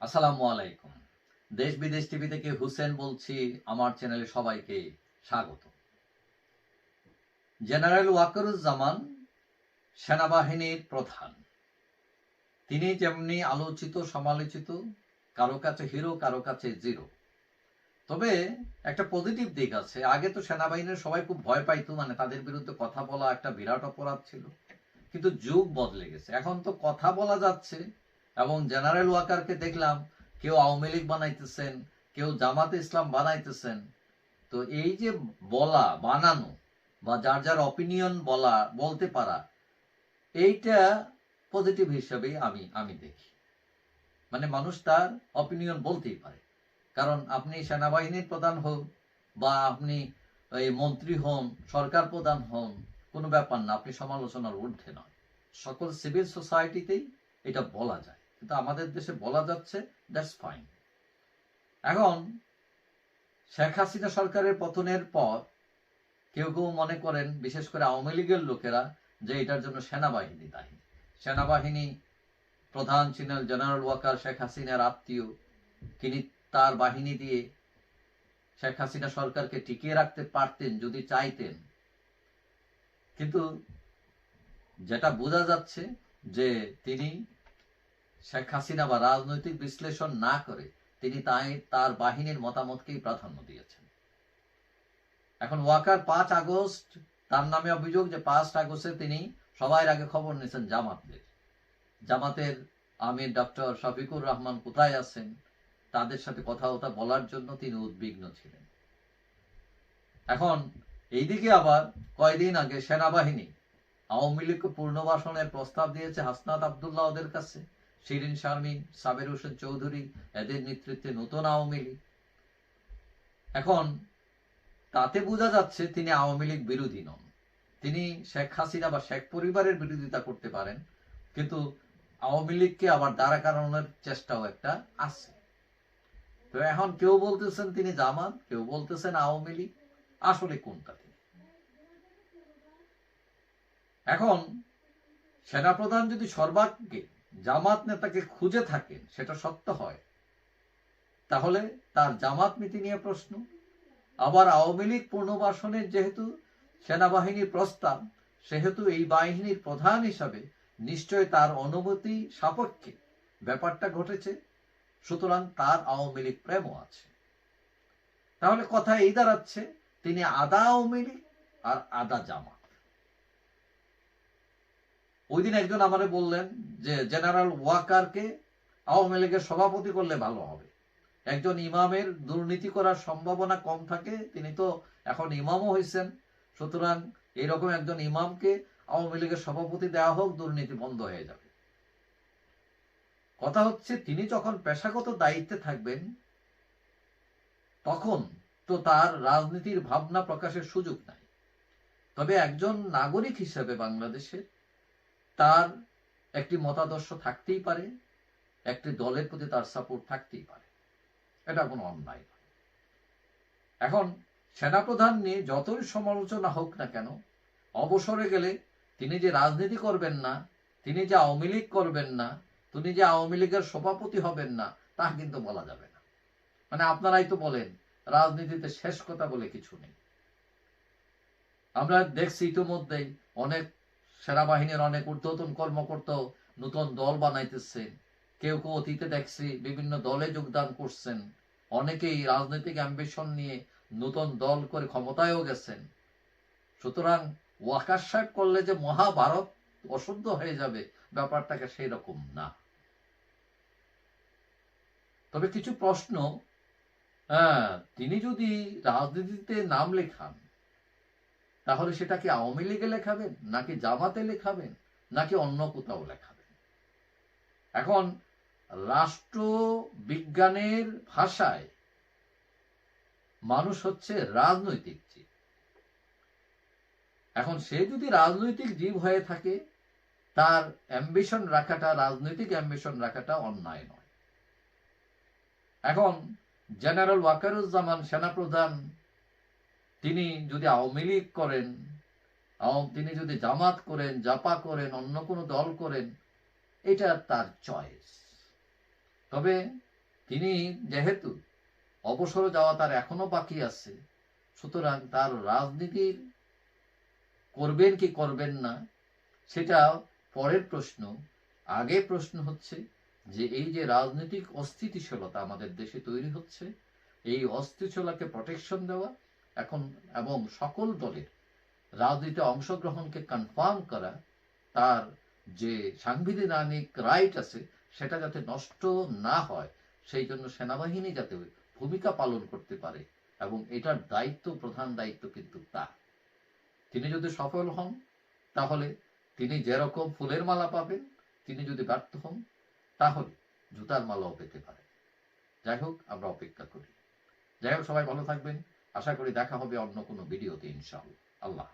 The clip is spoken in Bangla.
আসসালামু আলাইকুম। দেশ বিদেশ টিভি থেকে হুসেন বলছি। আমার চ্যানেলে সবাইকে স্বাগত। জেনারেল ওয়াকারুজ্জামান সেনাবাহিনীর প্রধান। তিনি যেমনি আলোচিত সমালোচিত, কারো কাছে হিরো কারো কাছে জিরো। তবে একটা পজিটিভ দিক আছে। আগে তো সেনাবাহিনীর সবাই খুব ভয় পাইতো, মানে তাদের বিরুদ্ধে কথা বলা একটা বিরাট অপরাধ ছিল। কিন্তু যুগ বদলে গেছে, এখন তো কথা বলা যাচ্ছে। এবং জেনারেল ওয়াকারকে দেখলাম কেউ আওয়ামী লীগ বানাইতেছেন, কেউ জামাতে ইসলাম বানাইতেছেন। তো এই যে বলা বানানো বা যার যার অপিনিয়ন বলতে পারা, এইটা পজিটিভ হিসাবে আমি আমি দেখি। মানে মানুষ তার অপিনিয়ন বলতেই পারে। কারণ আপনি সেনাবাহিনীর প্রধান হন বা আপনি এই মন্ত্রী হন, সরকার প্রধান হন, কোনো ব্যাপার না, আপনি সমালোচনার ঊর্ধ্বে নয়। সকল সিভিল সোসাইটিতেই এটা বলা যায়, কিন্তু আমাদের দেশে বলা যাচ্ছে, দ্যাটস ফাইন। এখন শেখ হাসিনা সরকারের পতনের পর কেউ কেউ মনে করেন, বিশেষ করে আওয়ামী লীগের লোকেরা, যে এটার জন্য সেনাবাহিনী দায়ী। সেনাবাহিনী প্রধান ছিলেন জেনারেল ওয়াকার, শেখ হাসিনার আত্মীয়। তিনি তার বাহিনী দিয়ে শেখ হাসিনা সরকারকে টিকিয়ে রাখতে পারতেন যদি চাইতেন। কিন্তু যেটা বোঝা যাচ্ছে যে তিনি শেখ হাসিনা বা রাজনৈতিক বিশ্লেষণ না করে তিনি তার বাহিনীর মতামতকেই প্রাধান্য দিয়েছেন। এখন ওয়াকার 5 আগস্ট, তার নামে অভিযোগ যে 5 আগস্টে তিনি সবার আগে খবর নিয়েছেন জামাতের আমির ডক্টর শফিকুর রহমান কোথায় আছেন, তাদের সাথে কথা বলার জন্য তিনি উদ্বিগ্ন ছিলেন। এখন এইদিকে আবার কয়দিন আগে সেনাবাহিনী আওয়ামী লীগ পুনর্বাসনের প্রস্তাব দিয়েছে হাসনাত আব্দুল্লাহ ওদের কাছে, শিরিন শারমিন, সাবের হোসেন চৌধুরী, এদের নেতৃত্বে নতুন আওয়ামী লীগ। এখন তাতে বোঝা যাচ্ছে তিনি আওয়ামী লীগ বিরোধী নন। তিনি শেখ হাসিনা বা শেখ পরিবারের বিরোধিতা করতে পারেন, কিন্তু আওয়ামী লীগকে আবার দাঁড়া করানোর চেষ্টাও একটা আছে। তো এখন কেউ বলতেছেন তিনি জামাত, কেউ বলতেছেন আওয়ামী লীগ। আসলে কোনটা তিনি? এখন সেনাপ্রধান যদি সর্বাগ্রে জামাত নেতাকে খুঁজে থাকেন, সেটা সত্য হয়, তাহলে তার জামাত নীতি নিয়ে প্রশ্ন। আবার আওয়ামী লীগ পুনর্বাসনের যেহেতু সেনাবাহিনীর প্রস্তাব, সেহেতু এই বাহিনীর প্রধান হিসাবে নিশ্চয় তার অনুমতি সাপেক্ষে ব্যাপারটা ঘটেছে, সুতরাং তার আওয়ামী লীগ প্রেমও আছে। তাহলে কথা এই দাঁড়াচ্ছে, তিনি আদা আওয়ামী লীগ আর আদা জামাত। ওই দিন একজন আমারে বললেন যে জেনারেল ওয়াকারকে আওয়ামী লীগের সভাপতি করলে ভালো হবে। একজন ইমামের দুর্নীতি করার সম্ভাবনা কম থাকে, তিনি তো এখন ইমামও হয়েছেন, সুতরাং এইরকম একজন ইমামকে আওয়ামী লীগের সভাপতি দেওয়া হোক, দুর্নীতি বন্ধ হয়ে যাবে। কথা হচ্ছে, তিনি যখন পেশাগত দায়িত্বে থাকবেন তখন তো তার রাজনীতির ভাবনা প্রকাশের সুযোগ নাই। তবে একজন নাগরিক হিসেবে বাংলাদেশের তার একটি মতাদর্শ থাকতেই পারে, একটি দলের প্রতি তার সাপোর্ট থাকতেই পারে, এটা কোনো অন্যায় নয়। এখন সেনাপ্রধান নিয়ে যতই সমালোচনা হোক না কেন, অবসরে গেলে তিনি যে রাজনীতি করবেন না, তিনি যে আওয়ামী লীগ করবেন না, তিনি যে আওয়ামী লীগের সভাপতি হবেন না, তা কিন্তু বলা যাবে না। মানে আপনারাই তো বলেন রাজনীতিতে শেষ কথা বলে কিছু নেই। আমরা দেখছি ইতিমধ্যেই অনেক সেনাবাহিনীর অনেক ঊর্ধ্বতন কর্মকর্তা নতুন দল বানাইতেছে। কেউ কেউ অতীতে দেখছি বিভিন্ন দলে যোগদান করছেন, অনেকেই রাজনৈতিক অ্যাম্বিশন নিয়ে নতুন দল করে ক্ষমতায়ও গেছেন। সুতরাং ওয়াকার সাহেব করলে যে মহাভারত অশুদ্ধ হয়ে যাবে, ব্যাপারটাকে সেই রকম না। তবে কিছু প্রশ্ন, তিনি যদি রাজনীতিতে নাম লেখান, তাহলে সেটা কি আওয়ামী লীগে লেখাবেন, নাকি জামাতে লেখাবেন, নাকি অন্য কোথাও লেখাবেন? এখন রাষ্ট্রবিজ্ঞানের ভাষায় মানুষ হচ্ছে রাজনৈতিক জীব। এখন সে যদি রাজনৈতিক জীব হয়ে থাকে, তার অ্যাম্বিশন রাখাটা, রাজনৈতিক অ্যাম্বিশন রাখাটা অন্যায় নয়। এখন জেনারেল ওয়াকারুজ্জামান সেনাপ্রধান, তিনি যদি আওয়ামী লীগ করেন, তিনি যদি জামাত করেন, জাপা করেন, অন্য কোনো দল করেন, এটা তার চয়েস। তবে তিনি যেহেতু অবসরে যাওয়া তার এখনো বাকি আছে, সুতরাং তার রাজনীতির করবেন কি করবেন না সেটা পরের প্রশ্ন। আগে প্রশ্ন হচ্ছে যে এই যে রাজনৈতিক অস্থিতিশীলতা আমাদের দেশে তৈরি হচ্ছে, এই অস্থিতিশীলতাকে প্রটেকশন দেওয়া এখন এবং সকল দলের রাজনীতিতে অংশগ্রহণকে কনফার্ম করা, তার যে সাংবিধানিক রাইট আছে সেটা যাতে নষ্ট না হয় সেই জন্য সেনাবাহিনী যাতে ভূমিকা পালন করতে পারে, এবং এটার দায়িত্ব, প্রধান দায়িত্ব কিন্তু তার। তিনি যদি সফল হন তাহলে তিনি যেরকম ফুলের মালা পাবেন, তিনি যদি ব্যর্থ হন তাহলে জুতার মালাও পেতে পারেন। যাই হোক, আমরা অপেক্ষা করি। যাই হোক, সবাই ভালো থাকবেন। আশা করি দেখা হবে অন্য কোনো ভিডিওতে ইনশাআল্লাহ। আল্লাহ।